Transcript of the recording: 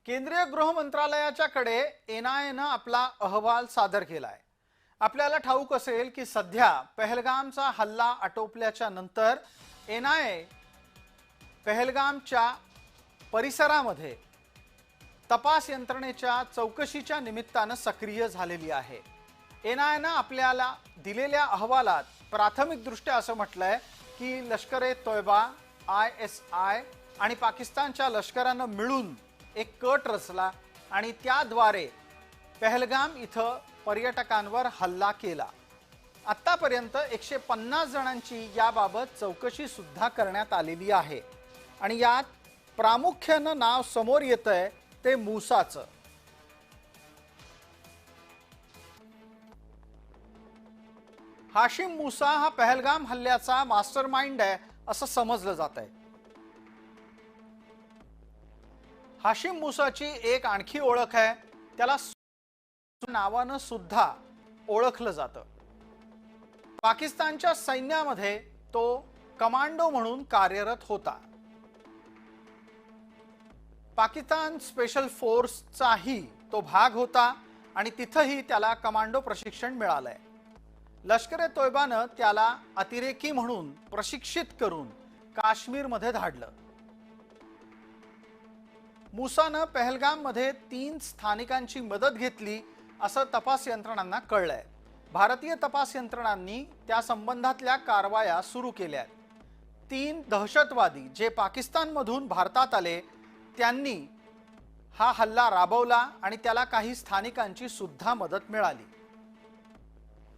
केंद्रीय गृह मंत्रालयाच्याकडे एनआयएनं आपला अहवाल सादर केलाय। आपल्याला ठाऊक असेल की सध्या पहलगामचा हल्ला आटोपल्याच्या नंतर एनआयए पहलगामच्या परिसरामध्ये तपास यंत्रणेच्या चौकशीच्या निमित्तानं सक्रिय झालेली आहे। एनआयएनं आपल्याला दिलेल्या अहवालात प्राथमिकदृष्ट्या असं म्हटलंय की लष्कर-ए-तोयबा, आयएसआय आणि पाकिस्तानच्या लष्करानं मिळून एक कट रचला आणि त्याद्वारे पहलगाम इथं पर्यटकांवर हल्ला केला। आतापर्यंत 150 जणांची याबाबत चौकशी सुद्धा करण्यात आलेली आहे आणि यात प्रामुख्यानं नाव समोर येतंय ते मूसाचं। हाशिम मूसा हा पहलगाम हल्ल्याचा मास्टरमाइंड आहे असं समजलं जातंय। हाशिम मूसाची एक आणखी ओळख आहे, त्याला नावानं सुद्धा ओळखलं जातं। पाकिस्तानच्या सैन्यामध्ये तो कमांडो म्हणून कार्यरत होता। पाकिस्तान स्पेशल फोर्सचाही तो भाग होता आणि तिथंही त्याला कमांडो प्रशिक्षण मिळालंय। लष्कर-ए-तोयबानं त्याला अतिरेकी म्हणून प्रशिक्षित करून काश्मीरमध्ये धाडलं। मूसानं पहलगाममध्ये 3 स्थानिकांची मदत घेतली असं तपास यंत्रणांना कळलंय। भारतीय तपास यंत्रणांनी त्या संबंधातल्या कारवाया सुरू केल्या। 3 दहशतवादी जे पाकिस्तानमधून भारतात आले त्यांनी हा हल्ला राबवला आणि त्याला काही स्थानिकांची सुद्धा मदत मिळाली।